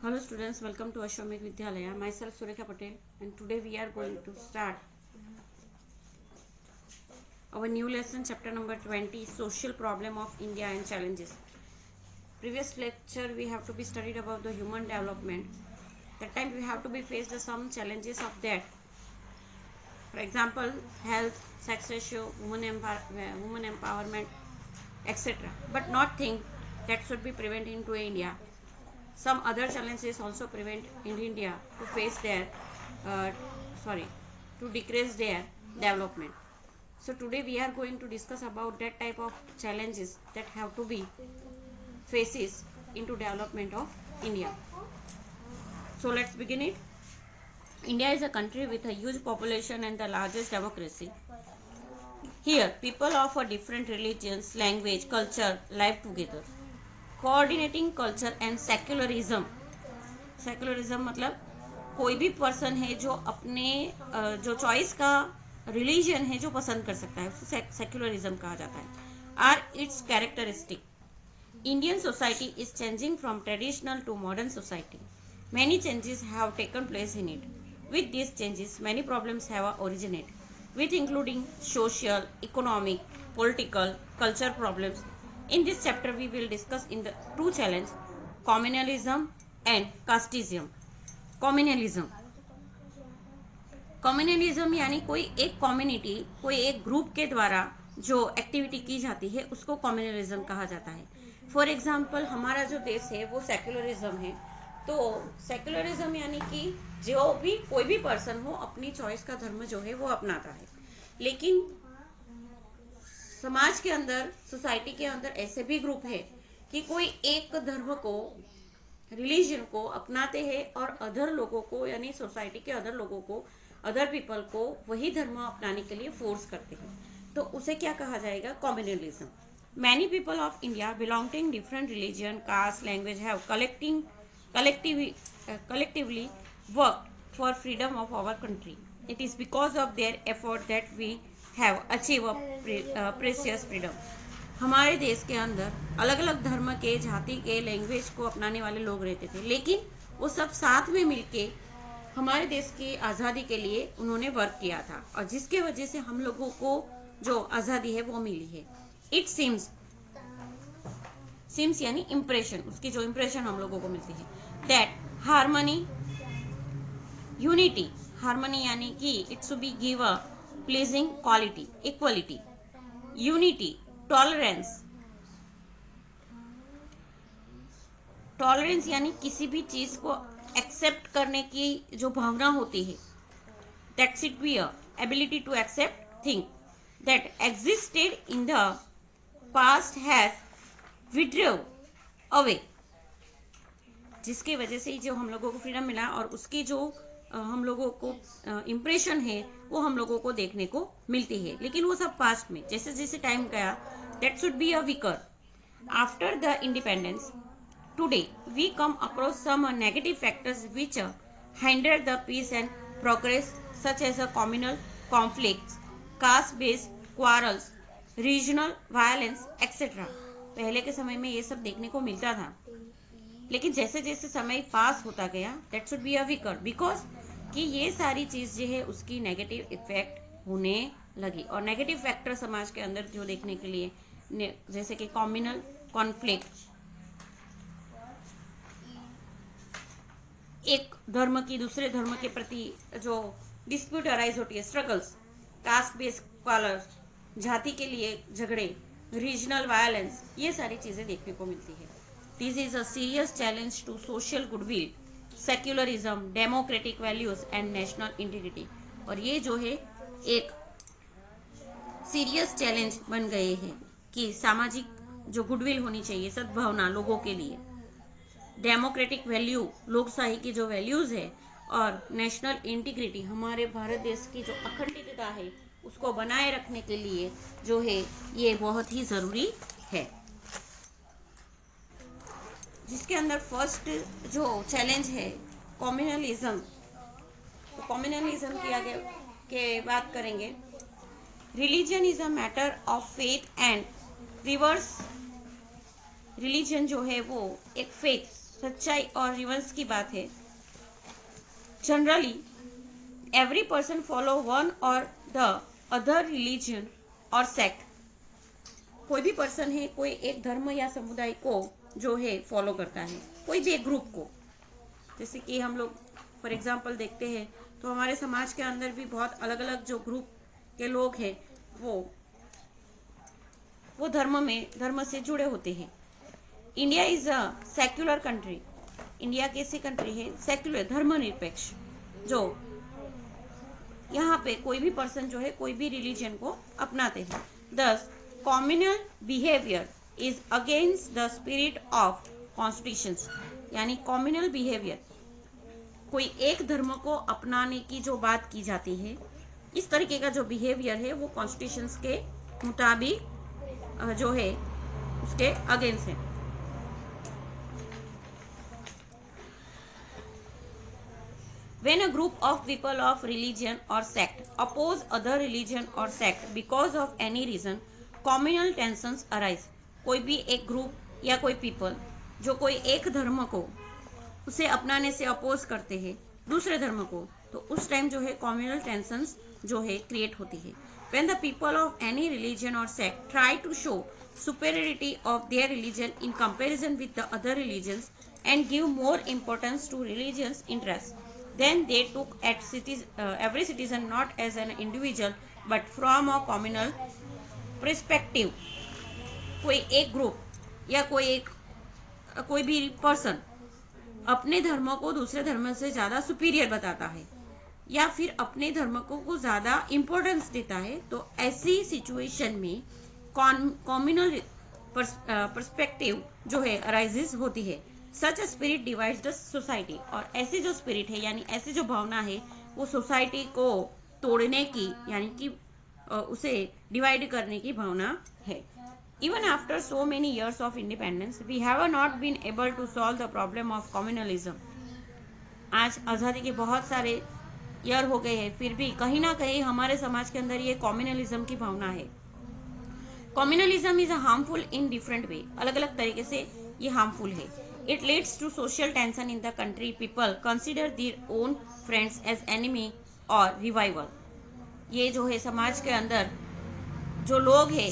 Hello students, welcome to Ashwamedh Vidyalaya. Myself Surekha Patel, and today we are going to start our new lesson, chapter number 20, Social Problem of India and Challenges. Previous lecture we have to be studied about the human development. That time we have to be faced some challenges of that. For example, health, sex ratio, women empowerment, etc. But not think that should be prevented into India. Some other challenges also prevent in India to face their uh, to decrease their development. So today we are going to discuss about that type of challenges that have to be faces into development of India. So let's begin it. India is a country with a huge population and the largest democracy. Here people of a different religions, language, culture live together. Coordinating culture and secularism. Secularism मतलब कोई भी person है जो अपने जो choice का religion है जो पसंद कर सकता है, उसे सेक्युलरिज्म कहा जाता है. Are its characteristic. Indian society is changing from traditional to modern society. Many changes have taken place in it. With this changes many problems have originate, with including social, economic, political, culture problems. In this chapter we will discuss in the two challenges, communalism and casteism. Communalism यानी कोई एक community, कोई एक group के द्वारा जो activity की जाती है उसको कम्युनलिज्म कहा जाता है. फॉर एग्जाम्पल हमारा जो देश है वो सेक्युलरिज्म है. तो सेक्युलरिज्म यानी कि जो भी कोई भी पर्सन हो अपनी चॉइस का धर्म जो है वो अपनाता है. लेकिन समाज के अंदर, सोसाइटी के अंदर ऐसे भी ग्रुप है कि कोई एक धर्म को, रिलीजन को अपनाते हैं और अदर लोगों को यानी सोसाइटी के अदर लोगों को, अदर पीपल को वही धर्म अपनाने के लिए फोर्स करते हैं. तो उसे क्या कहा जाएगा? Communalism. Many people of India belonging different religion, caste, language have collectively worked for freedom of our country. It is because of their effort that we have achieved a precious freedom. हमारे देश के अंदर अलग अलग धर्म के, जाति के, लैंग्वेज को अपनाने वाले लोग रहते थे, लेकिन वो सब साथ में मिलके हमारे देश की आज़ादी के लिए उन्होंने वर्क किया था और जिसके वजह से हम लोगों को जो आज़ादी है वो मिली है. इट सिम्स यानी इम्प्रेशन, उसकी जो इम्प्रेशन हम लोगों को मिलती है. दैट हार्मनी, यूनिटी, हार्मनी यानी कि it should be give a pleasing quality, equality, unity, tolerance. Tolerance यानी किसी भी चीज को एक्सेप्ट करने की जो भावना होती है. That should be a ability to accept thing that existed in the past has withdraw away. जिसकी वजह से जो हम लोगों को फ्रीडम मिला और उसकी जो हम लोगों को इम्प्रेशन है वो हम लोगों को देखने को मिलती है, लेकिन वो सब पास्ट में. जैसे जैसे टाइम गया, that should be a weaker. After the independence today we come across some negative factors which hinder the peace and progress, such as a communal conflicts, caste based quarrels, regional violence etcetera. पहले के समय में ये सब देखने को मिलता था, लेकिन जैसे जैसे समय पास होता गया, that should be a weaker, because कि ये सारी चीज जो है उसकी नेगेटिव इफेक्ट होने लगी. और नेगेटिव फैक्टर समाज के अंदर जो देखने के लिए, जैसे कि कम्युनल कॉन्फ्लिक्ट, एक धर्म की दूसरे धर्म के प्रति जो डिस्प्यूट अराइज होती है, स्ट्रगल्स, कास्ट बेस्ड क्वारल्स, जाति के लिए झगड़े, रीजनल वायलेंस, ये सारी चीजें देखने को मिलती है. This is a serious challenge to social goodwill, secularism, democratic values and national integrity. और ये जो है एक सीरियस चैलेंज बन गए हैं कि सामाजिक जो गुडविल होनी चाहिए, सद्भावना लोगों के लिए, डेमोक्रेटिक वैल्यू, लोकशाही की जो वैल्यूज है, और नेशनल इंटीग्रिटी, हमारे भारत देश की जो अखंडता है उसको बनाए रखने के लिए जो है ये बहुत ही जरूरी है. जिसके अंदर फर्स्ट जो चैलेंज है कम्युनलिज्म. तो कम्युनलिज्म की आगे के बात करेंगे. Religion is a matter of faith and reverse. Religion जो है वो एक फेथ सच्चाई और रिवर्स की बात है, generally every person follow one और द अदर रिलीजन और सेक्ट। कोई भी पर्सन है, कोई एक धर्म या समुदाय को जो है फॉलो करता है, कोई भी एक ग्रुप को। जैसे कि हम लोग फॉर एग्जांपल देखते हैं तो हमारे समाज के अंदर भी बहुत अलग अलग जो ग्रुप के लोग हैं वो धर्म से जुड़े होते हैं। India is a secular country. India कैसी कंट्री है? सेक्युलर, धर्मनिरपेक्ष, जो यहाँ पे कोई भी पर्सन जो है कोई भी रिलीजन को अपनाते हैं। दस communal behaviour is against the spirit of constitutions. यानी कॉम्युनल बिहेवियर, कोई एक धर्म को अपनाने की जो बात की जाती है, इस तरीके का जो बिहेवियर है वो कॉन्स्टिट्यूशंस के मुताबिक जो है उसके अगेंस्ट है। When a group of people of religion or sect oppose other religion or sect because of any reason, communal tensions arise. कोई भी एक ग्रुप या कोई पीपल जो कोई एक धर्म को उसे अपनाने से अपोज करते हैं दूसरे धर्म को, तो उस टाइम जो है कम्युनल टेंशंस जो है क्रिएट होती है। When the people of any religion or sect try to show superiority of their religion in comparison with the other religions and give more importance to religion's interests, then they took at every citizen not as an individual but from a communal perspective. कोई एक group या कोई भी person अपने धर्म को दूसरे धर्म से ज्यादा सुपीरियर बताता है या फिर अपने धर्म को ज्यादा इंपॉर्टेंस देता है, तो ऐसी सिचुएशन में कम्युनल पर्सपेक्टिव जो है अराइजेस होती है। Such a spirit divides the society. और ऐसी जो स्पिरिट है यानी ऐसी जो भावना है वो सोसाइटी को तोड़ने की यानी कि उसे डिवाइड करने की भावना है। Even after so many years of independence, we have not been able to solve the problem of communalism. आज आज़ादी के बहुत सारे ईयर हो गए हैं, फिर भी कहीं ना कहीं हमारे समाज के अंदर ये कम्युनलिज्म की भावना है। Communalism is harmful in different way. अलग अलग तरीके से ये हार्मफुल है। It leads to social tension in the country. People consider their own friends as enemy और रिवाइवल। ये जो है समाज के अंदर जो लोग हैं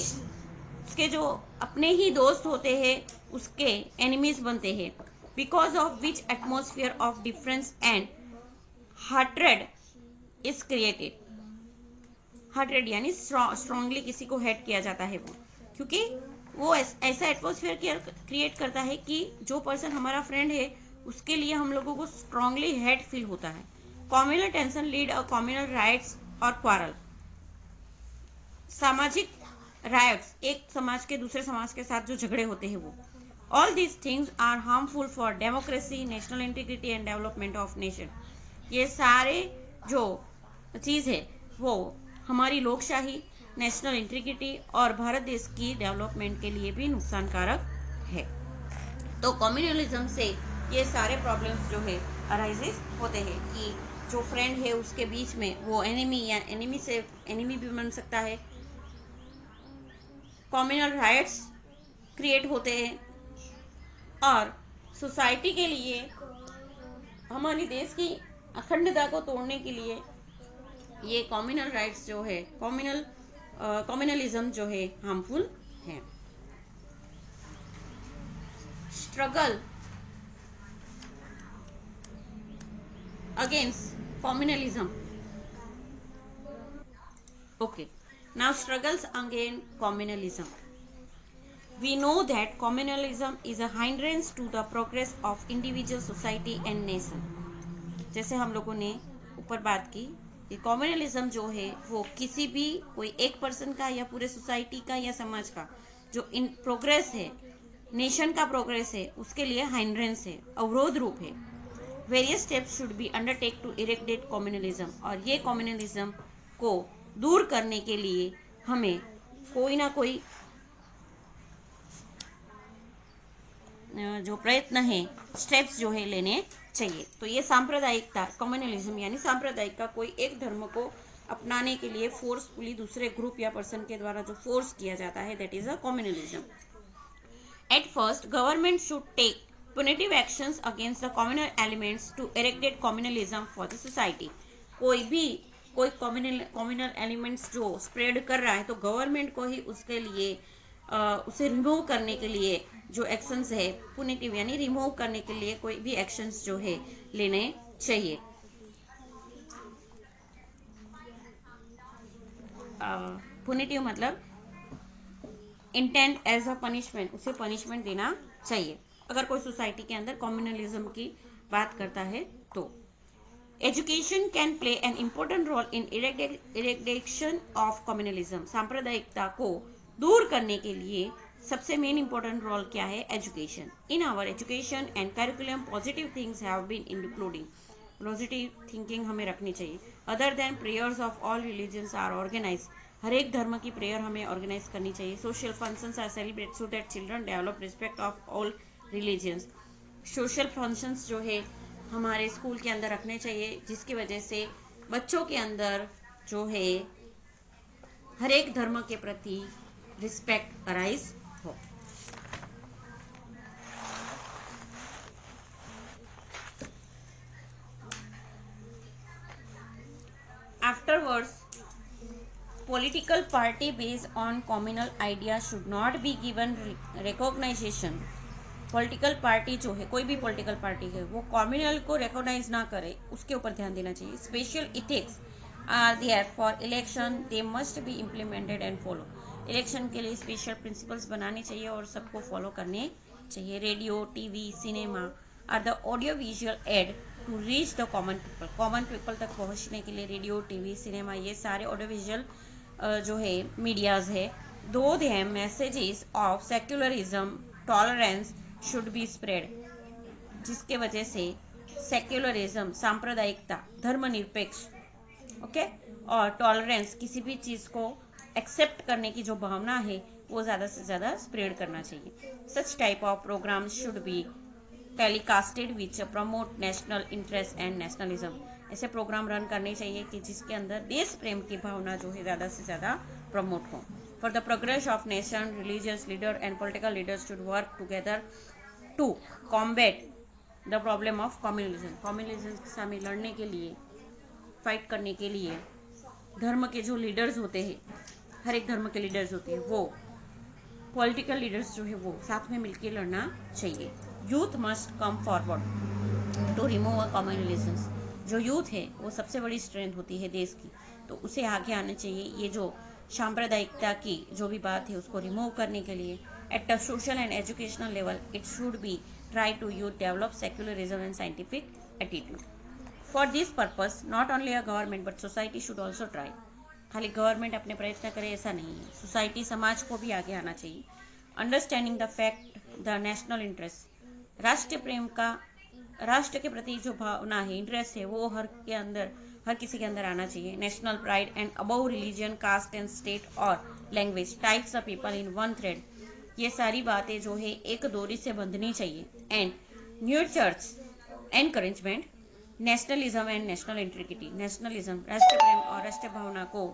उसके जो अपने ही दोस्त होते हैं उसके एनिमीज बनते हैं। Because of which atmosphere of difference and hatred is created. Hatred यानी स्ट्रांगली किसी को हेट किया जाता है वो, क्योंकि वो ऐसा एटमोसफियर क्रिएट करता है कि जो पर्सन हमारा फ्रेंड है उसके लिए हम लोगों को स्ट्रांगली हेट फील होता है। Communal tension lead a communal riots और क्वारल। सामाजिक राइट्स, एक समाज के दूसरे समाज के साथ जो झगड़े होते हैं वो। All these things are harmful for democracy, national integrity and development of nation. ये सारे जो चीज है वो हमारी लोकशाही, नेशनल इंटीग्रिटी और भारत देश की डेवलपमेंट के लिए भी नुकसानकारक है। तो कम्युनलिज्म से ये सारे प्रॉब्लम्स जो है अराइजेस होते हैं कि जो फ्रेंड है उसके बीच में वो एनिमी या एनिमी भी बन सकता है। कम्युनल राइट्स क्रिएट होते हैं और सोसाइटी के लिए, हमारी देश की अखंडता को तोड़ने के लिए ये कम्युनल राइट्स जो है कम्युनलिज्म जो है हार्मफुल है। Struggle against communalism. Okay, now struggles against communalism. We know that communalism is a hindrance to the progress of individual society and nation. जैसे हम लोगों ने ऊपर बात की कि कम्युनलिज्म जो है वो किसी भी कोई एक पर्सन का या पूरे सोसाइटी का या समाज का जो इन प्रोग्रेस है, नेशन का प्रोग्रेस है, उसके लिए हाइंड्रेंस है, अवरोध रूप है। Various steps should be undertake to erected communalism. और ये कम्युनलिज्म को दूर करने के लिए हमें कोई ना कोई जो प्रयत्न है, स्टेप्स जो है लेने चाहिए। तो ये सांप्रदायिकता, कम्युनलिज्म यानी सांप्रदायिक का कोई एक धर्म को अपनाने के लिए फोर्सफुली दूसरे ग्रुप या पर्सन के द्वारा जो फोर्स किया जाता है, that is a communalism. At first government should take Punitive actions against the communal elements to eradicate communalism for the society. कोई कम्युनल एलिमेंट्स जो स्प्रेड कर रहा है तो गवर्नमेंट को ही उसके लिए उसे रिमूव करने के लिए जो एक्शंस है पुनिटिव यानी रिमूव करने के लिए कोई भी एक्शंस जो है लेने चाहिए। पुनिटिव मतलब इंटेंट एज अ पनिशमेंट, उसे पनिशमेंट देना चाहिए अगर कोई सोसाइटी के अंदर कम्युनलिज्म की बात करता है तो। Education can play an important role in eradication of communalism. सांप्रदायिकता को दूर करने के लिए सबसे मेन इंपॉर्टेंट रोल क्या है? Education. In our education and curriculum positive things have been including, positive thinking हमें रखनी चाहिए। Other than prayers of all religions are organise, हर एक धर्म की प्रेयर हमें ऑर्गेनाइज करनी चाहिए। Social functions are celebrate so that children develop respect of all religions. Social functions जो है हमारे स्कूल के अंदर रखने चाहिए जिसकी वजह से बच्चों के अंदर जो है हर एक धर्म के प्रति रिस्पेक्ट अराइज हो। Afterwards, political party based on communal ideas should not be given recognition. Political party जो है, कोई भी पॉलिटिकल पार्टी है, वो कम्युनल को रिकॉग्नाइज ना करे उसके ऊपर ध्यान देना चाहिए। Special ethics are there for election, they must be implemented and follow. Election के लिए स्पेशल प्रिंसिपल्स बनाने चाहिए और सबको फॉलो करने चाहिए। Radio, TV, cinema are the audio visual aid to reach the common people. Common people तक पहुंचने के लिए रेडियो, टीवी, सिनेमा ये सारे ऑडियो विजुअल जो है मीडियाज है। Though they messages of secularism, tolerance should be spread, जिसके वजह से सेक्युलरिज्म, सांप्रदायिकता, धर्मनिरपेक्ष, ओके, और टॉलरेंस, किसी भी चीज को एक्सेप्ट करने की जो भावना है वो ज्यादा से ज्यादा स्प्रेड करना चाहिए। Such type of programme should be telecasted which promote national interest and nationalism. ऐसे प्रोग्राम रन करने चाहिए कि जिसके अंदर देश प्रेम की भावना जो है ज्यादा से ज्यादा प्रमोट हो। For the progress of nation, religious leader and political leaders should work together to combat the problem of communalism. Communalism के सामने लड़ने के लिए, फाइट करने के लिए धर्म के जो लीडर्स होते हैं, हर एक धर्म के लीडर्स होते हैं, वो पॉलिटिकल लीडर्स जो है वो साथ में मिलकर लड़ना चाहिए। Youth must come forward to remove communalism. जो यूथ है वो सबसे बड़ी स्ट्रेंथ होती है देश की, तो उसे आगे आना चाहिए। ये जो सांप्रदायिकता की जो भी बात है उसको रिमूव करने के लिए at a social and educational level it should be try to youth develop secularism and scientific attitude. For this purpose not only a government but society should also try. खाली गवर्नमेंट अपने प्रयत्न करे ऐसा नहीं है, सोसाइटी, समाज को भी आगे आना चाहिए। Understanding the fact, the national interest, राष्ट्र प्रेम का, राष्ट्र के प्रति जो भावना है, इंटरेस्ट है, वो हर किसी के अंदर आना चाहिए। National pride and above religion, caste and state और language types of people in one thread, ये सारी बातें जो है एक डोरी से बंधनी चाहिए। And nurtures encouragement nationalism and national integrity. Nationalism, राष्ट्र प्रेम और राष्ट्र भावना को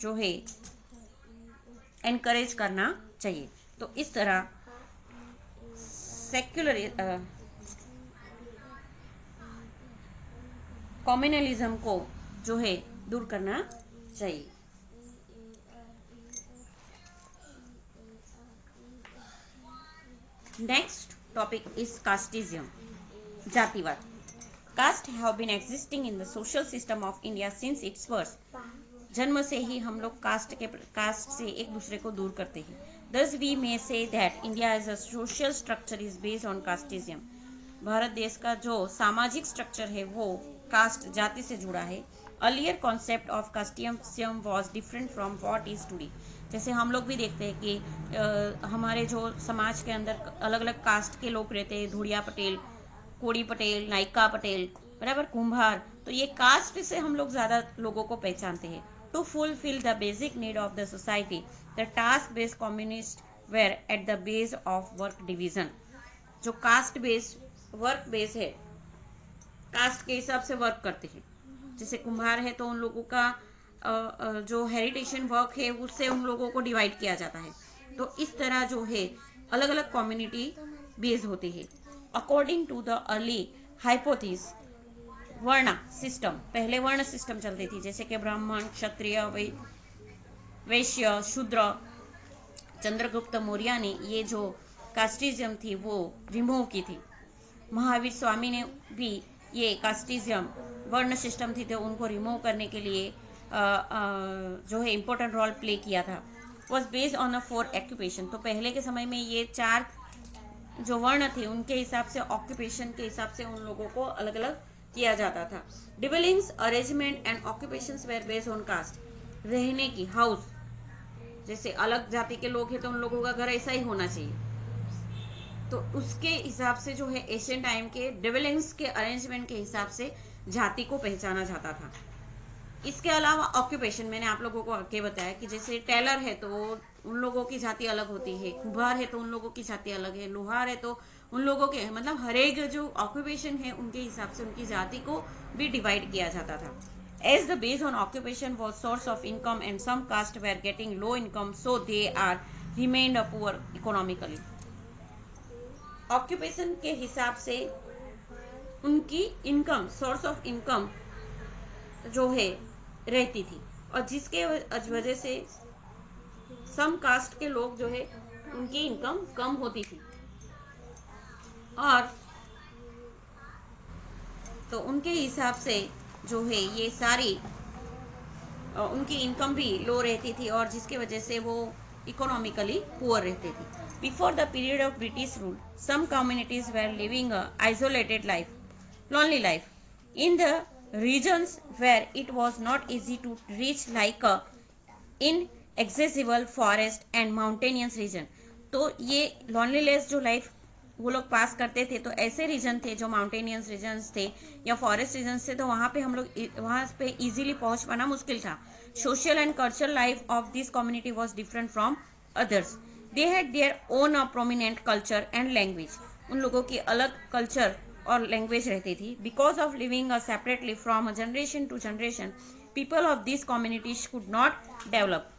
जो है एनकरेज करना चाहिए। तो इस तरह सेक्युलर कम्युनलिज्म को जो है दूर करना चाहिए। Next topic is casteism, जातिवाद। Caste have been existing in the social system of India since its birth. जन्म से ही हम लोग कास्ट से एक दूसरे को दूर करते हैं। Thus we may say that India as a social structure is based on casteism. Bharat देश का जो सामाजिक स्ट्रक्चर है वो कास्ट, जाति से जुड़ा है। Earlier concept of casteism was different from what is today. जैसे हम लोग भी देखते हैं कि हमारे जो समाज के अंदर अलग अलग कास्ट के लोग रहते हैं, धुड़िया पटेल, कोड़ी पटेल, नायका पटेल, बराबर, कुंभार, तो ये कास्ट से हम लोग ज्यादा लोगों को पहचानते हैं। To fulfil the basic need of the society, the task based communist were at the base of work division. जो कास्ट बेस्ड वर्क बेस है, कास्ट के हिसाब से वर्क करते हैं। जैसे कुम्हार है तो उन लोगों का जो हेरिटेशन वर्क है उससे उन लोगों को डिवाइड किया जाता है। तो इस तरह जो है अलग अलग कम्युनिटी बेस होती है। According to the early hypothesis, varna system, पहले वर्ण सिस्टम चलती थी, जैसे कि ब्राह्मण, क्षत्रिय, वैश्य, शूद्र। चंद्रगुप्त मौर्य ने ये जो कास्टिज्म थी वो रिमूव की थी। महावीर स्वामी ने भी ये कास्टिज्म वर्ण सिस्टम थी तो उनको रिमूव करने के लिए जो है इम्पोर्टेंट रोल प्ले किया था। Was based on a 4 occupation. तो पहले के समय में ये 4 जो वर्ण थे उनके हिसाब से, ऑक्यूपेशन के हिसाब से उन लोगों को अलग अलग किया जाता था। Dwellings arrangement and occupations were based on caste. रहने की हाउस, जैसे अलग जाति के लोग हैं तो उन लोगों का घर ऐसा ही होना चाहिए, तो उसके हिसाब से जो है एशियन टाइम के डिवेलिंग्स के अरेंजमेंट के हिसाब से जाति को पहचाना जाता था। इसके अलावा ऑक्यूपेशन, मैंने आप लोगों को आगे बताया कि जैसे टेलर है तो उन लोगों की जाति अलग होती है, कुम्हार है तो उन लोगों की जाति अलग है, लोहार है तो उन लोगों के, मतलब हर एक जो ऑक्यूपेशन है उनके हिसाब से उनकी जाति को भी डिवाइड किया जाता था। As the base on occupation was source of income and some castes were getting low income, so they are remained poor economically. Occupation के हिसाब से उनकी इनकम, सोर्स ऑफ इनकम जो है रहती थी, और जिसके वजह से सम कास्ट के लोग जो है उनकी इनकम कम होती थी, और तो उनके हिसाब से जो है ये सारी उनकी इनकम भी लो रहती थी, और जिसकी वजह से वो इकोनॉमिकली पुअर रहते थे। Before the period of British rule, some communities were living a isolated life, lonely life in the regions where it was not easy to reach, like a inaccessible forest and mountainous region. तो ये loneliness जो life वो लोग पास करते थे, तो ऐसे reason थे जो माउंटेनियस रीजन्स थे या फॉरेस्ट रीजन्स थे, तो वहाँ पे हम लोग वहाँ पे इजीली पहुँच पाना मुश्किल था। Social and cultural life of this community was different from others. They had their own prominent culture and language. उन लोगों की अलग कल्चर और लैंग्वेज रहती थी। Because of living separately from generation to generation, people of this communities could not develop.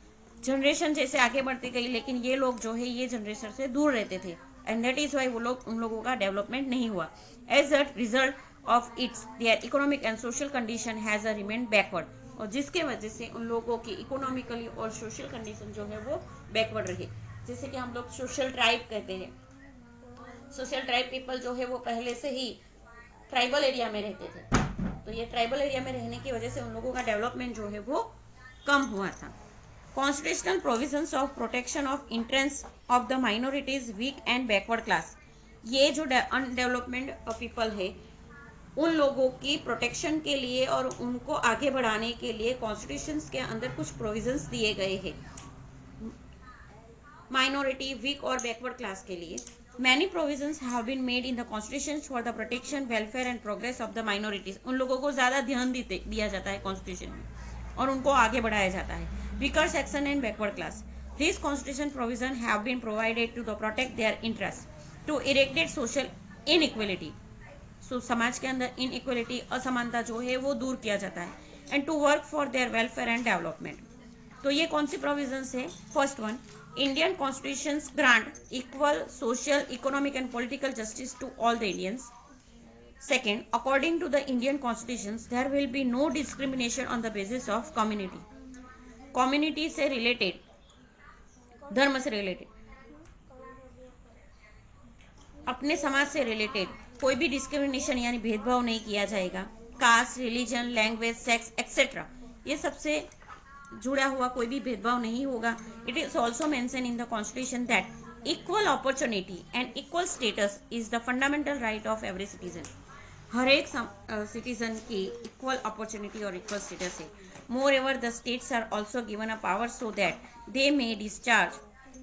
Generation जैसे आगे बढ़ती गई, लेकिन ये लोग जो है ये जनरेशन से दूर रहते थे, एंड दैट इज वाई वो लोग, उन लोगों का डेवलपमेंट नहीं हुआ। As a result of its their economic and social condition has remain backward. और जिसके वजह से उन लोगों की इकोनॉमिकली और सोशल कंडीशन जो है वो बैकवर्ड रही। जैसे कि हम लोग सोशल ट्राइब कहते हैं, सोशल ट्राइब पीपल जो है वो पहले से ही ट्राइबल एरिया में रहते थे, तो ये ट्राइबल एरिया में रहने की वजह से उन लोगों का डेवलपमेंट जो है वो कम हुआ था। Constitutional provisions of protection of interest of the minorities, weak and backward class. ये जो अनडेवलपमेंट पीपल है उन लोगों की प्रोटेक्शन के लिए और उनको आगे बढ़ाने के लिए कॉन्स्टिट्यूशन के अंदर कुछ प्रोविजंस दिए गए हैं माइनॉरिटी, वीक और बैकवर्ड क्लास के लिए। Many provisions have been made in the constitution for the protection, welfare and progress of the minorities. उन लोगों को ज्यादा ध्यान दिया जाता है कॉन्स्टिट्यूशन में और उनको आगे बढ़ाया जाता है। Weaker section and backward class. These constitution provisions have been provided to protect their interests, to eradicate social inequality. So समाज के अंदर inequality, असमानता जो है वो दूर किया जाता है, and to work for their welfare and development. तो ये कौन सी provisions है? First one, Indian constitutions grant equal social, economic and political justice to all the Indians. Second, according to the Indian constitutions, there will be no discrimination on the basis of community. Community से related, धर्म से related, अपने समाज से related कोई भी discrimination यानी भेदभाव नहीं किया जाएगा। Caste, religion, language, sex etcetera, ये सबसे जुड़ा हुआ कोई भी भेदभाव नहीं होगा। It is also mention in the constitution that equal opportunity and equal status is the fundamental right of every citizen. हर एक सिटीजन की इक्वल अपॉर्चुनिटी और इक्वल स्टेटस है। Moreover the states are also given a power so that they may discharge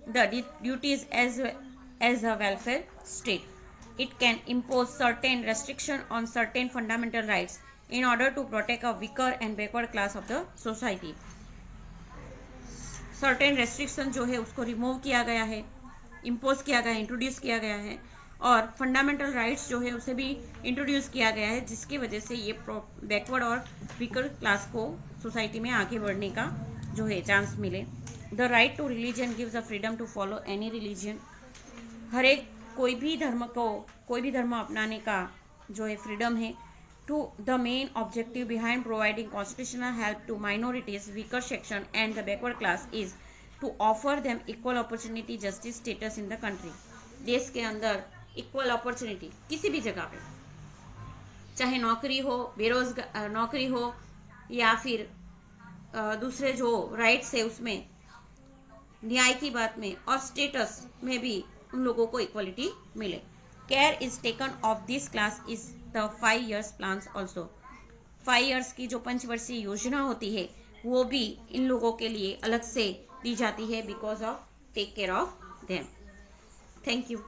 the duties as a welfare state. It can impose certain restriction on certain fundamental rights in order to protect a weaker and backward class of the society. Certain restriction जो है उसको remove किया गया है, impose किया गया है, introduce किया गया है, और फंडामेंटल राइट्स जो है उसे भी इंट्रोड्यूस किया गया है, जिसकी वजह से ये बैकवर्ड और वीकर क्लास को सोसाइटी में आगे बढ़ने का जो है चांस मिले। The right to religion gives a freedom to follow any religion. हर एक कोई भी धर्म अपनाने का जो है फ्रीडम है। To the main objective behind providing constitutional help to minorities, weaker section and the backward class is to offer them equal opportunity, justice, status in the country. देश के अंदर इक्वल अपॉर्चुनिटी किसी भी जगह पे, चाहे नौकरी हो, बेरोजगार नौकरी हो या फिर दूसरे जो राइट्स है उसमें, न्याय की बात में और स्टेटस में भी उन लोगों को इक्वलिटी मिले। Care is taken of this class is the 5 years plans also. 5 years की जो पंचवर्षीय योजना होती है वो भी इन लोगों के लिए अलग से दी जाती है because of take care of them. Thank you.